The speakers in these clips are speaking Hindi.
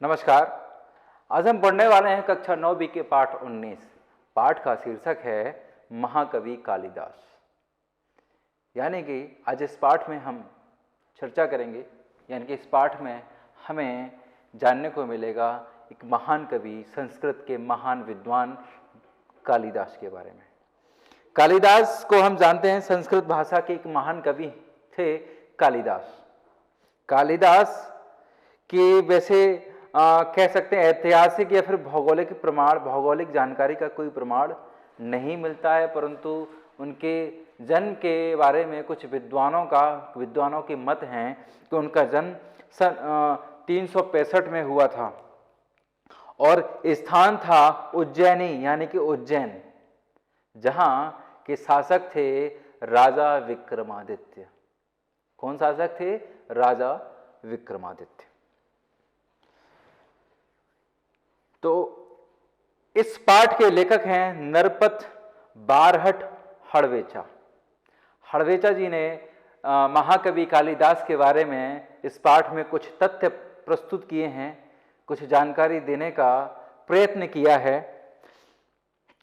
नमस्कार। आज हम पढ़ने वाले हैं कक्षा 9 के पाठ 19। पाठ का शीर्षक है महाकवि कालिदास। यानी कि आज इस पाठ में हम चर्चा करेंगे, यानी कि इस पाठ में हमें जानने को मिलेगा एक महान कवि, संस्कृत के महान विद्वान कालिदास के बारे में। कालिदास को हम जानते हैं संस्कृत भाषा के एक महान कवि थे कालिदास। कालिदास की वैसे कह सकते हैं ऐतिहासिक या फिर भौगोलिक जानकारी का कोई प्रमाण नहीं मिलता है, परंतु उनके जन्म के बारे में कुछ विद्वानों के मत हैं कि उनका जन्म सन 365 में हुआ था और स्थान था उज्जैनी, यानी कि उज्जैन, जहां के शासक थे राजा विक्रमादित्य। कौन शासक थे? राजा विक्रमादित्य। तो इस पाठ के लेखक हैं नरपत बारहट हड़वेचा। हड़वेचा जी ने महाकवि कालिदास के बारे में इस पाठ में कुछ तथ्य प्रस्तुत किए हैं, कुछ जानकारी देने का प्रयत्न किया है।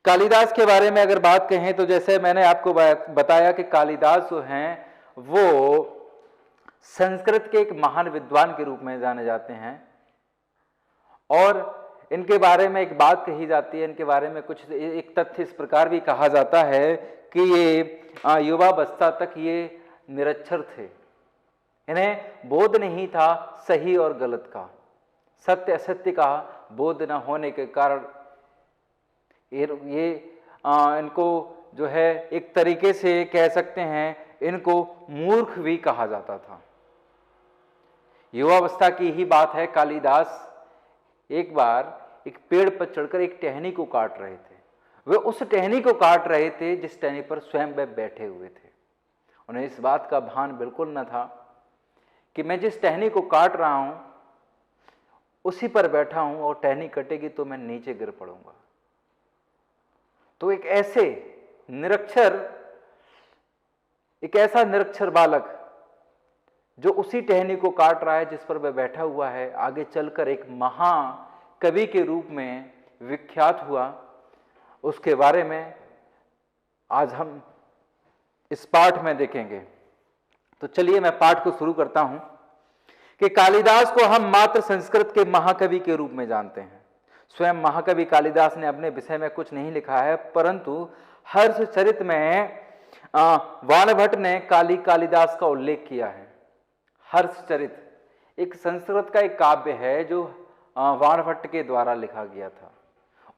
कालिदास के बारे में अगर बात कहें तो जैसे मैंने आपको बताया कि कालिदास जो हैं वो संस्कृत के एक महान विद्वान के रूप में जाने जाते हैं और इनके बारे में एक बात कही जाती है, इनके बारे में कुछ एक तथ्य इस प्रकार भी कहा जाता है कि ये युवावस्था तक ये निरक्षर थे। इन्हें बोध नहीं था सही और गलत का, सत्य असत्य का बोध न होने के कारण ये इनको जो है एक तरीके से कह सकते हैं इनको मूर्ख भी कहा जाता था। युवावस्था की ही बात है, कालिदास एक बार एक पेड़ पर चढ़कर एक टहनी को काट रहे थे। वे उस टहनी को काट रहे थे जिस टहनी पर स्वयं वे बैठे हुए थे। उन्हें इस बात का भान बिल्कुल न था कि मैं जिस टहनी को काट रहा हूं उसी पर बैठा हूं और टहनी कटेगी तो मैं नीचे गिर पड़ूंगा। तो एक ऐसा निरक्षर बालक जो उसी टहनी को काट रहा है जिस पर वह बैठा हुआ है, आगे चलकर एक महाकवि के रूप में विख्यात हुआ, उसके बारे में आज हम इस पाठ में देखेंगे। तो चलिए मैं पाठ को शुरू करता हूं कि कालिदास को हम मात्र संस्कृत के महाकवि के रूप में जानते हैं। स्वयं महाकवि कालिदास ने अपने विषय में कुछ नहीं लिखा है, परंतु हर्षचरित में वाणभट्ट ने कालिदास का उल्लेख किया है। हर्षचरित एक संस्कृत का एक काव्य है जो वाणभट्ट के द्वारा लिखा गया था।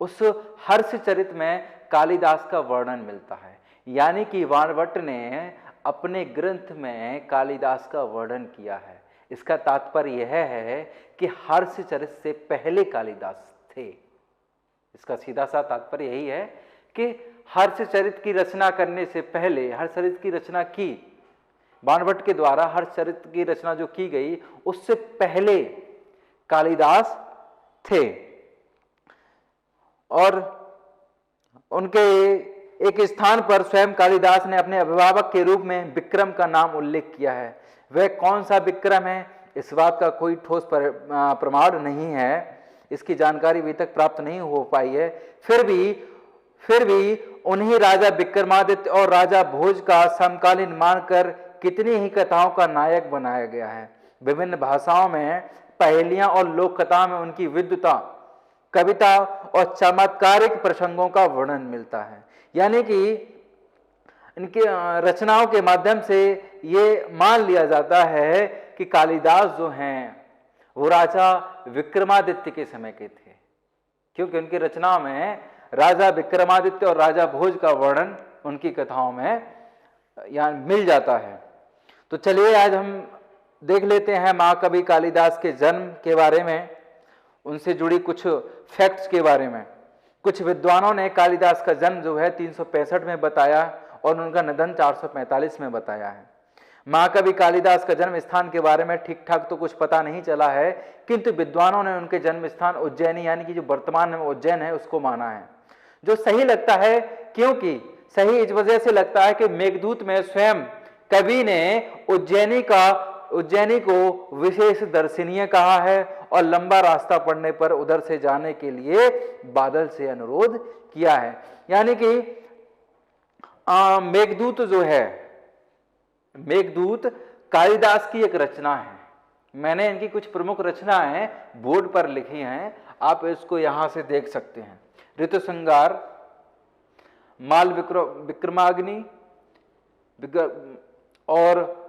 उस हर्षचरित में कालिदास का वर्णन मिलता है, यानी कि वाणभट्ट ने अपने ग्रंथ में कालिदास का वर्णन किया है। इसका तात्पर्य यह है कि हर्षचरित से पहले कालिदास थे। इसका सीधा सा तात्पर्य यही है कि हर्षचरित की रचना करने से पहले, हर्षचरित की रचना की वाणभट्ट के द्वारा, हर्षचरित की रचना जो की गई उससे पहले कालिदास थे। और उनके एक स्थान पर स्वयं कालिदास ने अपने अभिभावक के रूप में विक्रम का नाम उल्लेख किया है। वह कौन सा विक्रम है, इस बात का कोई ठोस प्रमाण नहीं है, इसकी जानकारी अभी तक प्राप्त नहीं हो पाई है। फिर भी उन्हीं राजा विक्रमादित्य और राजा भोज का समकालीन मानकर कितनी ही कथाओं का नायक बनाया गया है। विभिन्न भाषाओं में पहेलियां और लोक कथा में उनकी विद्वता, कविता और चमत्कारिक प्रसंगों का वर्णन मिलता है। यानी कि इनके रचनाओं के माध्यम से ये मान लिया जाता है कि कालिदास जो हैं वो राजा विक्रमादित्य के समय के थे, क्योंकि उनकी रचनाओं में राजा विक्रमादित्य और राजा भोज का वर्णन उनकी कथाओं में यहाँ मिल जाता है। तो चलिए आज हम देख लेते हैं महाकवि कालिदास के जन्म के बारे में, उनसे जुड़ी कुछ फैक्ट्स के बारे में। कुछ विद्वानों ने कालिदास का जन्म जो है 365 में बताया और उनका निधन 445 में बताया है। महाकवि कालिदास का जन्म स्थान के बारे में ठीक ठाक तो कुछ पता नहीं चला है, किंतु विद्वानों ने उनके जन्म स्थान उज्जैनी, यानी कि जो वर्तमान में उज्जैन है, उसको माना है, जो सही लगता है। क्योंकि सही इस वजह से लगता है कि मेघदूत में स्वयं कवि ने उज्जैनी को विशेष दर्शनीय कहा है और लंबा रास्ता पड़ने पर उधर से जाने के लिए बादल से अनुरोध किया है। यानी कि मेघदूत जो है, मेघदूत कालिदास की एक रचना है। मैंने इनकी कुछ प्रमुख रचनाएं बोर्ड पर लिखी हैं, आप इसको यहां से देख सकते हैं। ऋतुसंहार, माल विक्रमाग्नि, और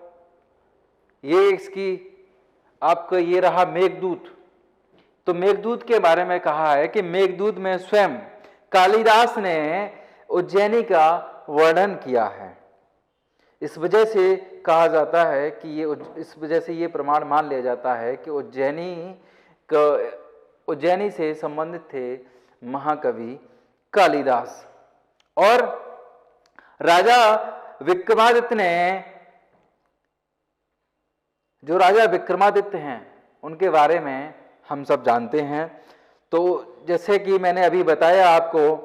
ये इसकी आपका ये रहा मेघदूत। तो मेघदूत के बारे में कहा है कि मेघदूत में स्वयं कालिदास ने उज्जैनी का वर्णन किया है। इस वजह से कहा जाता है कि इस वजह से ये प्रमाण मान लिया जाता है कि उज्जैनी से संबंधित थे महाकवि कालिदास। और राजा विक्रमादित्य ने, जो राजा विक्रमादित्य हैं उनके बारे में हम सब जानते हैं। तो जैसे कि मैंने अभी बताया आपको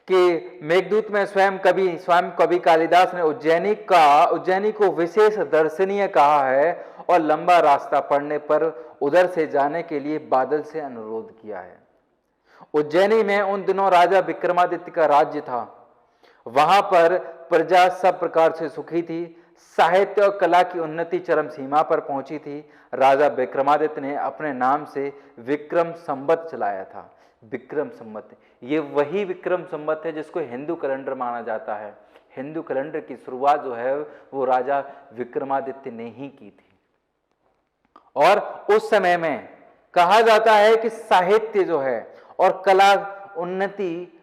कि मेघदूत में स्वयं कवि कालिदास ने उज्जैनी को विशेष दर्शनीय कहा है और लंबा रास्ता पड़ने पर उधर से जाने के लिए बादल से अनुरोध किया है। उज्जैनी में उन दिनों राजा विक्रमादित्य का राज्य था। वहां पर प्रजा सब प्रकार से सुखी थी। साहित्य और कला की उन्नति चरम सीमा पर पहुंची थी। राजा विक्रमादित्य ने अपने नाम से विक्रम संवत चलाया था। विक्रम संवत, ये वही विक्रम संवत है जिसको हिंदू कैलेंडर माना जाता है। हिंदू कैलेंडर की शुरुआत जो है वो राजा विक्रमादित्य ने ही की थी। और उस समय में कहा जाता है कि साहित्य जो है और कला उन्नति,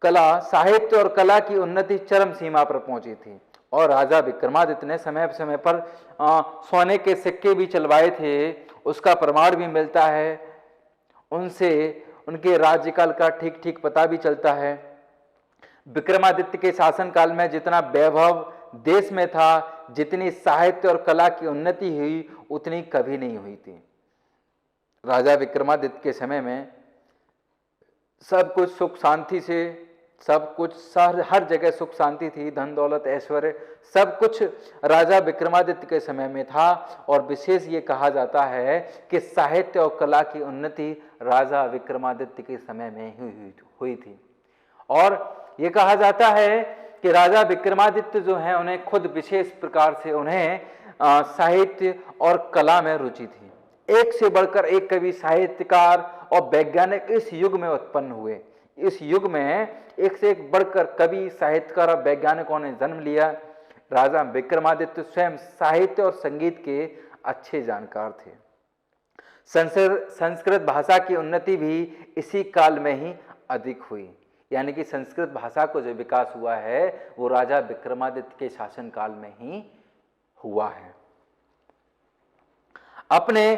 साहित्य और कला की उन्नति चरम सीमा पर पहुंची थी। और राजा विक्रमादित्य ने समय समय पर सोने के सिक्के भी चलवाए थे, उसका प्रमाण भी मिलता है। उनसे उनके राज्यकाल का ठीक ठीक पता भी चलता है। विक्रमादित्य के शासनकाल में जितना वैभव देश में था, जितनी साहित्य और कला की उन्नति हुई, उतनी कभी नहीं हुई थी। राजा विक्रमादित्य के समय में सब कुछ सुख शांति से, सब कुछ हर जगह सुख शांति थी, धन दौलत ऐश्वर्य सब कुछ राजा विक्रमादित्य के समय में था। और विशेष ये कहा जाता है कि साहित्य और कला की उन्नति राजा विक्रमादित्य के समय में ही हुई थी। और ये कहा जाता है कि राजा विक्रमादित्य जो हैं उन्हें खुद विशेष प्रकार से उन्हें साहित्य और कला में रुचि थी। एक से बढ़कर एक कवि, साहित्यकार और वैज्ञानिक इस युग में उत्पन्न हुए। इस युग में एक से एक बढ़कर कवि, साहित्यकार और वैज्ञानिकों ने जन्म लिया। राजा विक्रमादित्य स्वयं साहित्य और संगीत के अच्छे जानकार थे। संस्कृत भाषा की उन्नति भी इसी काल में ही अधिक हुई। यानी कि संस्कृत भाषा को जो विकास हुआ है वो राजा विक्रमादित्य के शासन काल में ही हुआ है। अपने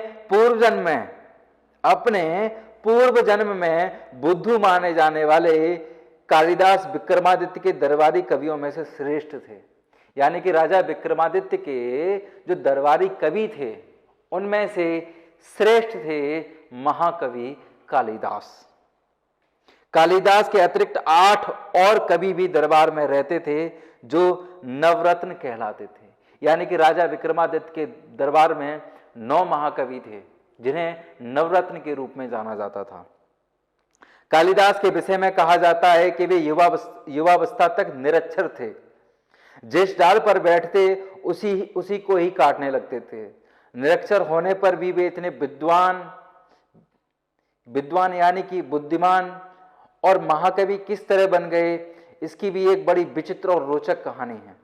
पूर्व जन्म में बुद्धू माने जाने वाले कालिदास विक्रमादित्य के दरबारी कवियों में से श्रेष्ठ थे। यानी कि राजा विक्रमादित्य के जो दरबारी कवि थे उनमें से श्रेष्ठ थे महाकवि कालिदास। कालिदास के अतिरिक्त 8 और कवि भी दरबार में रहते थे जो नवरत्न कहलाते थे। यानी कि राजा विक्रमादित्य के दरबार में 9 महाकवि थे जिन्हें नवरत्न के रूप में जाना जाता था। कालिदास के विषय में कहा जाता है कि वे युवावस्था तक निरक्षर थे। जिस डाल पर बैठते उसी को ही काटने लगते थे। निरक्षर होने पर भी वे इतने विद्वान यानी कि बुद्धिमान और महाकवि किस तरह बन गए, इसकी भी एक बड़ी विचित्र और रोचक कहानी है।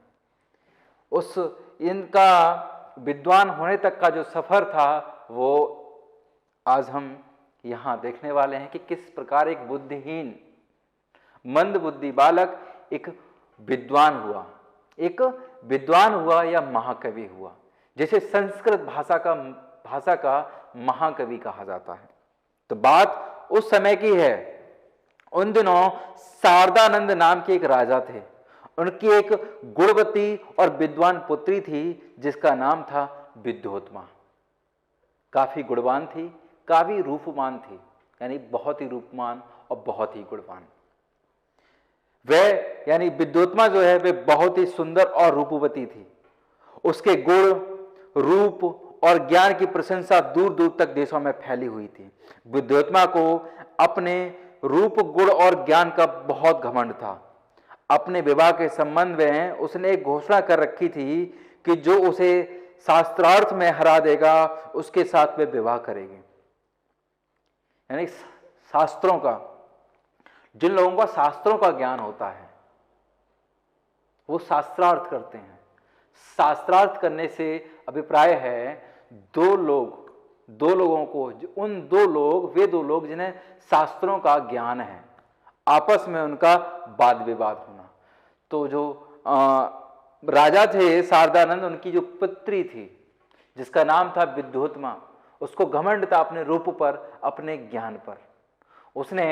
इनका विद्वान होने तक का जो सफर था वो आज हम यहाँ देखने वाले हैं कि किस प्रकार एक बुद्धिहीन मंदबुद्धि बालक एक विद्वान हुआ या महाकवि हुआ, जिसे संस्कृत भाषा का महाकवि कहा जाता है। तो बात उस समय की है। उन दिनों शारदानंद नाम के एक राजा थे। उनकी एक गुणवती और विद्वान पुत्री थी जिसका नाम था विद्योत्मा। काफी गुणवान थी, काफी रूपवान थी, यानी बहुत ही रूपवान और बहुत ही गुणवान। वह यानी विद्योत्मा जो है वे बहुत ही सुंदर और रूपवती थी। उसके गुण, रूप और ज्ञान की प्रशंसा दूर दूर तक देशों में फैली हुई थी। विद्योत्मा को अपने रूप, गुण और ज्ञान का बहुत घमंड था। अपने विवाह के संबंध में उसने एक घोषणा कर रखी थी कि जो उसे शास्त्रार्थ में हरा देगा उसके साथ वे विवाह करेगी। यानी शास्त्रों का, जिन लोगों का शास्त्रों का ज्ञान होता है वो शास्त्रार्थ करते हैं। शास्त्रार्थ करने से अभिप्राय है दो लोगों को, वे दो लोग जिन्हें शास्त्रों का ज्ञान है, आपस में उनका वाद विवाद होना। तो जो राजा थे शारदानंद, उनकी जो पुत्री थी जिसका नाम था विद्योत्मा, उसको घमंड था अपने रूप पर, अपने ज्ञान पर। उसने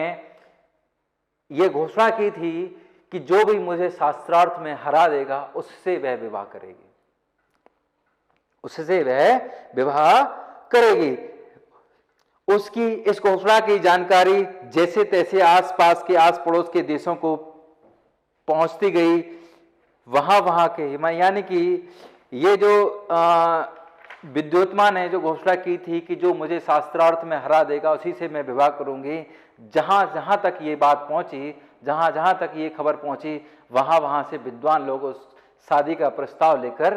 ये घोषणा की थी कि जो भी मुझे शास्त्रार्थ में हरा देगा उससे वह विवाह करेगी, उससे वह विवाह करेगी। उसकी इस घोषणा की जानकारी जैसे तैसे आसपास के, आस पड़ोस के देशों को पहुंचती गई। वहां के, यानी कि ये जो विद्योत्मा ने जो घोषणा की थी कि जो मुझे शास्त्रार्थ में हरा देगा उसी से मैं विवाह करूंगी, जहां जहां तक ये बात पहुंची, जहां जहां तक ये खबर पहुंची, वहां से विद्वान लोग उस शादी का प्रस्ताव लेकर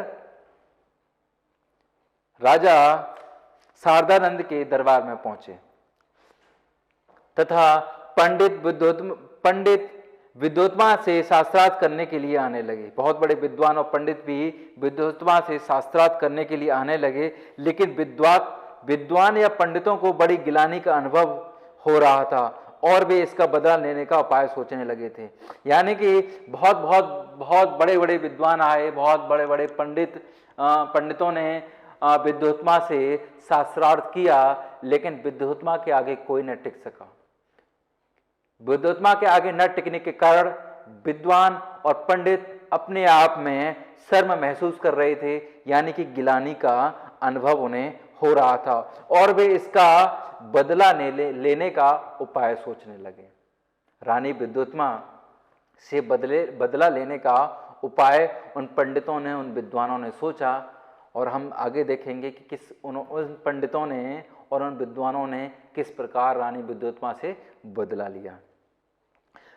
राजा शारदानंद के दरबार में पहुंचे तथा पंडित विद्योत्मा से शास्त्रार्थ करने के लिए आने लगे। बहुत बड़े विद्वान और पंडित भी विद्योत्मा से शास्त्रार्थ करने के लिए आने लगे, लेकिन विद्वान या पंडितों को बड़ी गिलानी का अनुभव हो रहा था और वे इसका बदला लेने का उपाय सोचने लगे थे। यानी कि बहुत बड़े बड़े विद्वान आए, बहुत बड़े बड़े पंडितों ने विद्योत्मा से शास्त्रार्थ किया, लेकिन विद्योत्मा के आगे कोई न टिक सका। विद्योत्मा के आगे न टिकने के कारण विद्वान और पंडित अपने आप में शर्म महसूस कर रहे थे, यानी कि गिलानी का अनुभव उन्हें हो रहा था और वे इसका बदला लेने का उपाय सोचने लगे। रानी विद्योत्मा से बदला लेने का उपाय उन पंडितों ने, उन विद्वानों ने सोचा और हम आगे देखेंगे कि उन पंडितों ने और उन विद्वानों ने किस प्रकार रानी विद्योत्मा से बदला लिया।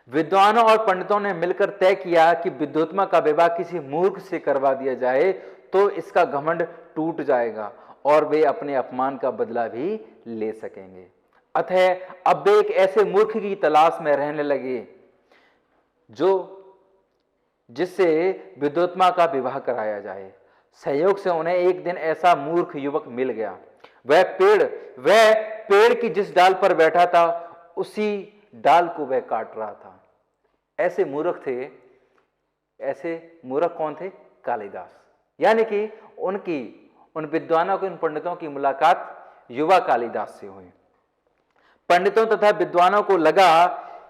विद्वानों और पंडितों ने मिलकर तय किया कि विद्योत्मा का विवाह किसी मूर्ख से करवा दिया जाए तो इसका घमंड टूट जाएगा और वे अपने अपमान का बदला भी ले सकेंगे। अतः अब वे एक ऐसे मूर्ख की तलाश में रहने लगे जिससे विद्योत्मा का विवाह कराया जाए। संयोग से उन्हें एक दिन ऐसा मूर्ख युवक मिल गया। वह पेड़ की जिस डाल पर बैठा था उसी डाल को वह काट रहा था। ऐसे मूर्ख कौन थे? कालिदास। यानी कि उन विद्वानों के, उन पंडितों की मुलाकात युवा कालिदास से हुई। पंडितों तथा विद्वानों को लगा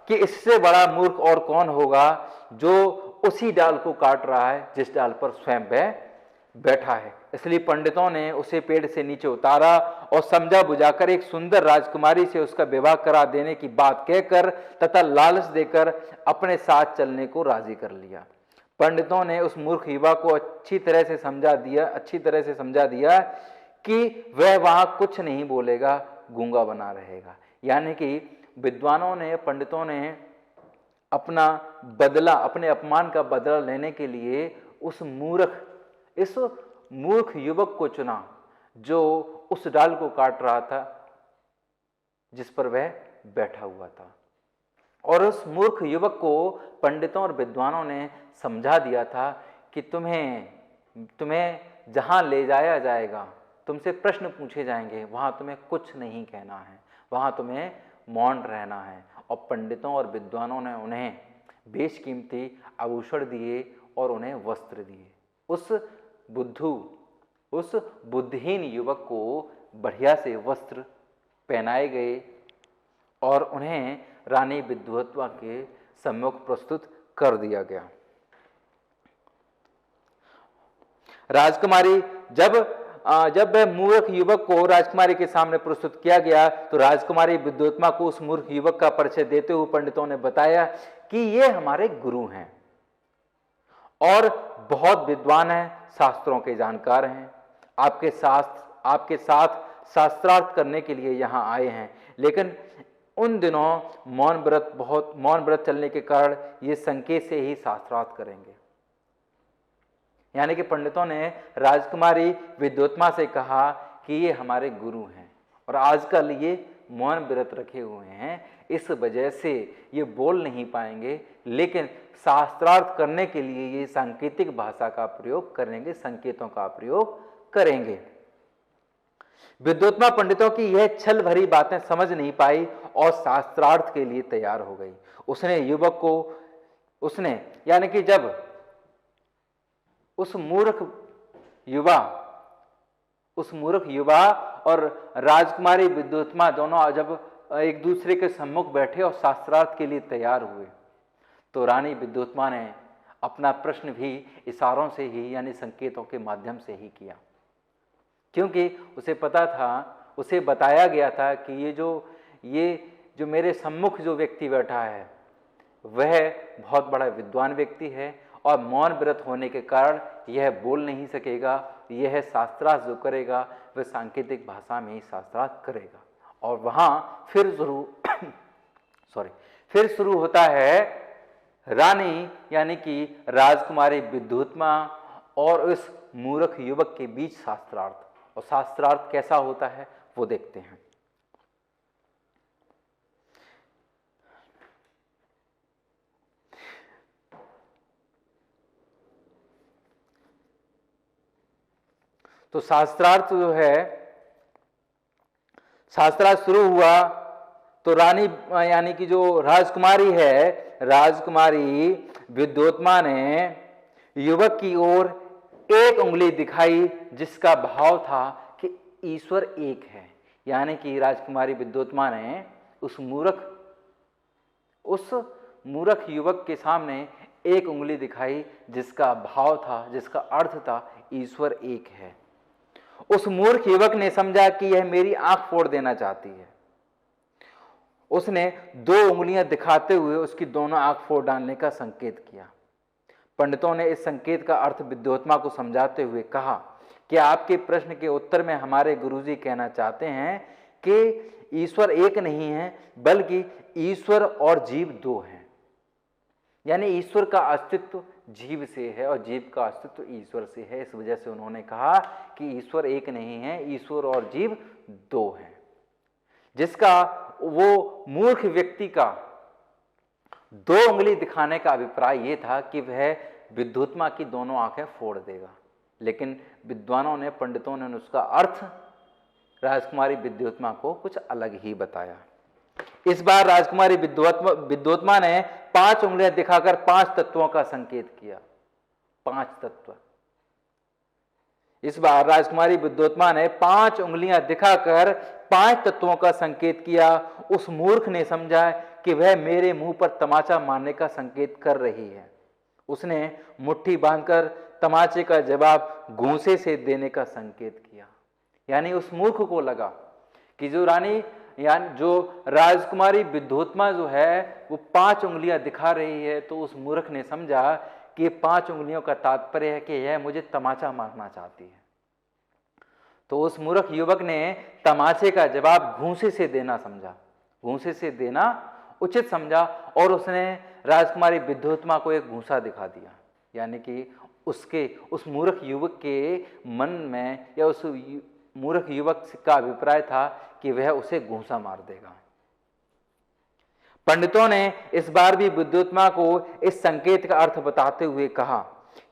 कि इससे बड़ा मूर्ख और कौन होगा जो उसी डाल को काट रहा है जिस डाल पर स्वयं वह बैठा है। इसलिए पंडितों ने उसे पेड़ से नीचे उतारा और समझा बुझाकर एक सुंदर राजकुमारी से उसका विवाह करा देने की बात कहकर तथा लालच देकर अपने साथ चलने को राजी कर लिया। पंडितों ने उस मूर्ख युवा को अच्छी तरह से समझा दिया कि वह वहां कुछ नहीं बोलेगा, गूंगा बना रहेगा। यानी कि विद्वानों ने, पंडितों ने अपने अपमान का बदला लेने के लिए इस मूर्ख युवक को चुना जो उस डाल को काट रहा था जिस पर वह बैठा हुआ था। और उस मूर्ख युवक को पंडितों और विद्वानों ने समझा दिया था कि तुम्हें जहां ले जाया जाएगा, तुमसे प्रश्न पूछे जाएंगे, वहां तुम्हें कुछ नहीं कहना है, वहां तुम्हें मौन रहना है। और पंडितों और विद्वानों ने उन्हें बेशकीमती आभूषण दिए और उन्हें वस्त्र दिए। उस बुद्धिहीन युवक को बढ़िया से वस्त्र पहनाए गए और उन्हें रानी विद्योत्मा के सम्मुख प्रस्तुत कर दिया गया। राजकुमारी जब वह मूर्ख युवक को राजकुमारी के सामने प्रस्तुत किया गया तो राजकुमारी विद्योत्मा को उस मूर्ख युवक का परिचय देते हुए पंडितों ने बताया कि ये हमारे गुरु हैं और बहुत विद्वान हैं, शास्त्रों के जानकार हैं। आपके साथ शास्त्रार्थ करने के लिए यहाँ आए हैं। लेकिन उन दिनों मौन व्रत चलने के कारण ये संकेत से ही शास्त्रार्थ करेंगे। यानी कि पंडितों ने राजकुमारी विद्योत्मा से कहा कि ये हमारे गुरु हैं और आजकल ये मौन व्रत रखे हुए हैं, इस वजह से ये बोल नहीं पाएंगे, लेकिन शास्त्रार्थ करने के लिए ये सांकेतिक भाषा का प्रयोग करेंगे, संकेतों का प्रयोग करेंगे। विद्योत्मा पंडितों की यह छल भरी बातें समझ नहीं पाई और शास्त्रार्थ के लिए तैयार हो गई। उसने यानी कि जब उस मूर्ख युवा और राजकुमारी विद्योत्मा दोनों जब एक दूसरे के सम्मुख बैठे और शास्त्रार्थ के लिए तैयार हुए, तो रानी विद्योत्मा ने अपना प्रश्न भी इशारों से ही यानी संकेतों के माध्यम से ही किया, क्योंकि उसे पता था, उसे बताया गया था कि ये जो मेरे सम्मुख जो व्यक्ति बैठा है वह बहुत बड़ा विद्वान व्यक्ति है और मौन व्रत होने के कारण यह बोल नहीं सकेगा, यह शास्त्रार्थ जो करेगा वह सांकेतिक भाषा में ही शास्त्रार्थ करेगा। और वहाँ फिर शुरू होता है रानी यानी कि राजकुमारी विद्योत्मा और उस मूर्ख युवक के बीच शास्त्रार्थ। और शास्त्रार्थ कैसा होता है वो देखते हैं। तो शास्त्रार्थ जो है, शास्त्रार्थ शुरू हुआ तो रानी यानी कि जो राजकुमारी है, राजकुमारी विद्योत्मा ने युवक की ओर एक उंगली दिखाई जिसका भाव था कि ईश्वर एक है। यानी कि राजकुमारी विद्योत्मा ने उस मूर्ख युवक के सामने एक उंगली दिखाई जिसका भाव था, जिसका अर्थ था ईश्वर एक है। उस मूर्ख युवक ने समझा कि यह मेरी आंख फोड़ देना चाहती है। उसने दो उंगलियां दिखाते हुए उसकी दोनों आंख फोड़ डालने का संकेत किया। पंडितों ने इस संकेत का अर्थ विद्योत्मा को समझाते हुए कहा कि आपके प्रश्न के उत्तर में हमारे गुरुजी कहना चाहते हैं कि ईश्वर एक नहीं है, बल्कि ईश्वर और जीव दो हैं। यानी ईश्वर का अस्तित्व जीव से है और जीव का अस्तित्व ईश्वर से है। इस वजह से उन्होंने कहा कि ईश्वर एक नहीं है, ईश्वर और जीव दो हैं। जिसका वो मूर्ख व्यक्ति का दो उंगली दिखाने का अभिप्राय ये था कि वह विद्योत्मा की दोनों आंखें फोड़ देगा। लेकिन विद्वानों ने, पंडितों ने उसका अर्थ राजकुमारी विद्योत्मा को कुछ अलग ही बताया। इस बार राजकुमारी विद्योत्मा ने 5 उंगलियां दिखाकर 5 तत्वों का संकेत किया। 5 तत्व। इस बार राजकुमारी विद्योत्मा ने 5 उंगलियां दिखाकर 5 तत्वों का संकेत किया। उस मूर्ख ने समझा कि वह मेरे मुंह पर तमाचा मारने का संकेत कर रही है। उसने मुट्ठी बांधकर तमाचे का जवाब घूंसे से देने का संकेत किया। यानी उस मूर्ख को लगा कि जो राजकुमारी विद्योत्मा जो है वो 5 उंगलियां दिखा रही है, तो उस मूर्ख ने समझा कि 5 उंगलियों का तात्पर्य है कि यह मुझे तमाचा मारना चाहती है। तो उस मूर्ख युवक ने तमाचे का जवाब घूंसे से देना समझा, घूंसे से देना उचित समझा और उसने राजकुमारी विद्योत्मा को एक घूंसा दिखा दिया। यानी कि उस मूर्ख युवक के मन में या उस मूर्ख युवक का अभिप्राय था कि वह उसे घूंसा मार देगा। पंडितों ने इस बार भी विद्योत्मा को इस संकेत का अर्थ बताते हुए कहा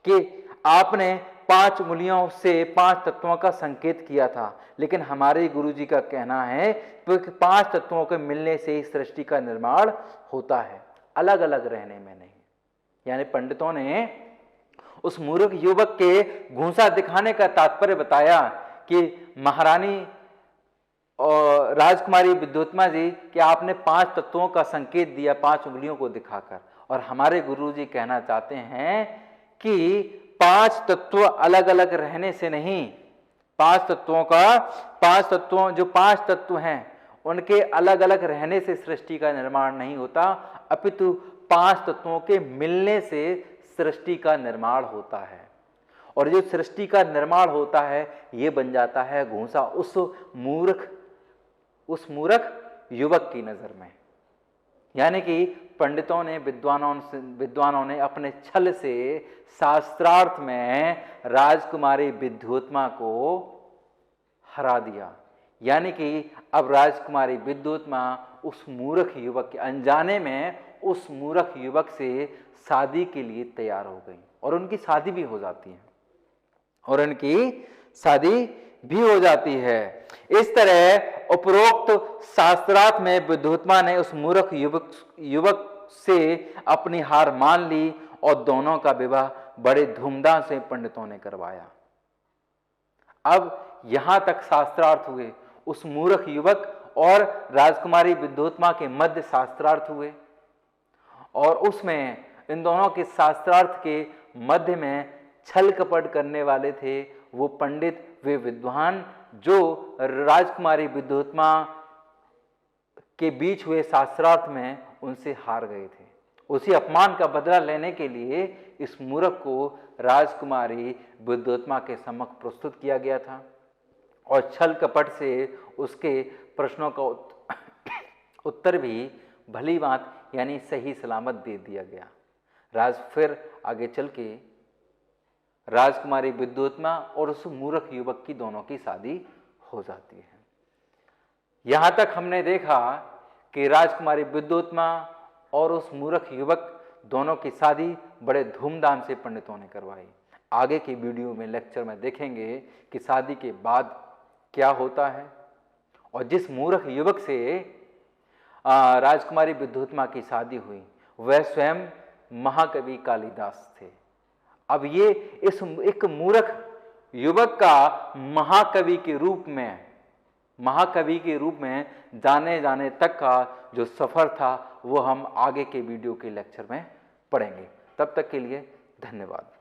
कि आपने 5 उंगलियों से 5 तत्वों का संकेत किया था, लेकिन हमारे गुरुजी का कहना है कि 5 तत्वों के मिलने से ही सृष्टि का निर्माण होता है, अलग अलग रहने में नहीं। यानी पंडितों ने उस मूर्ख युवक के घूंसा दिखाने का तात्पर्य बताया कि महारानी और राजकुमारी विद्योत्मा जी कि आपने 5 तत्वों का संकेत दिया 5 उंगलियों को दिखाकर, और हमारे गुरुजी कहना चाहते हैं कि 5 तत्व अलग अलग रहने से नहीं, 5 तत्व हैं उनके अलग अलग रहने से सृष्टि का निर्माण नहीं होता, अपितु 5 तत्वों के मिलने से सृष्टि का निर्माण होता है। और जो सृष्टि का निर्माण होता है ये बन जाता है घूंसा उस मूर्ख युवक की नजर में। यानी कि पंडितों ने विद्वानों ने अपने छल से शास्त्रार्थ में राजकुमारी विद्योत्मा को हरा दिया। यानी कि अब राजकुमारी विद्योत्मा उस मूर्ख युवक के अनजाने में उस मूर्ख युवक से शादी के लिए तैयार हो गई और उनकी शादी भी हो जाती है। इस तरह उपरोक्त शास्त्रार्थ में विद्योत्मा ने उस मूर्ख युवक से अपनी हार मान ली और दोनों का विवाह बड़े धूमधाम से पंडितों ने करवाया। अब यहां तक शास्त्रार्थ हुए, उस मूर्ख युवक और राजकुमारी विद्योत्मा के मध्य शास्त्रार्थ हुए और उसमें इन दोनों के शास्त्रार्थ के मध्य में छल कपट करने वाले थे वो पंडित, वे विद्वान जो राजकुमारी विद्योत्मा के बीच हुए शास्त्रार्थ में उनसे हार गए थे। उसी अपमान का बदला लेने के लिए इस मूर्ख को राजकुमारी विद्योत्मा के सम्मुख प्रस्तुत किया गया था और छल कपट से उसके प्रश्नों का उत्तर भी भली बात यानी सही सलामत दे दिया गया। फिर आगे चल के राजकुमारी विद्योत्मा और उस मूर्ख युवक की दोनों की शादी हो जाती है। यहां तक हमने देखा कि राजकुमारी विद्योत्मा और उस मूर्ख युवक दोनों की शादी बड़े धूमधाम से पंडितों ने करवाई। आगे की वीडियो में लेक्चर में देखेंगे कि शादी के बाद क्या होता है और जिस मूर्ख युवक से राजकुमारी विद्योत्मा की शादी हुई वह स्वयं महाकवि कालिदास थे। अब ये इस एक मूर्ख युवक का महाकवि के रूप में जाने तक का जो सफर था वो हम आगे के वीडियो के लेक्चर में पढ़ेंगे। तब तक के लिए धन्यवाद।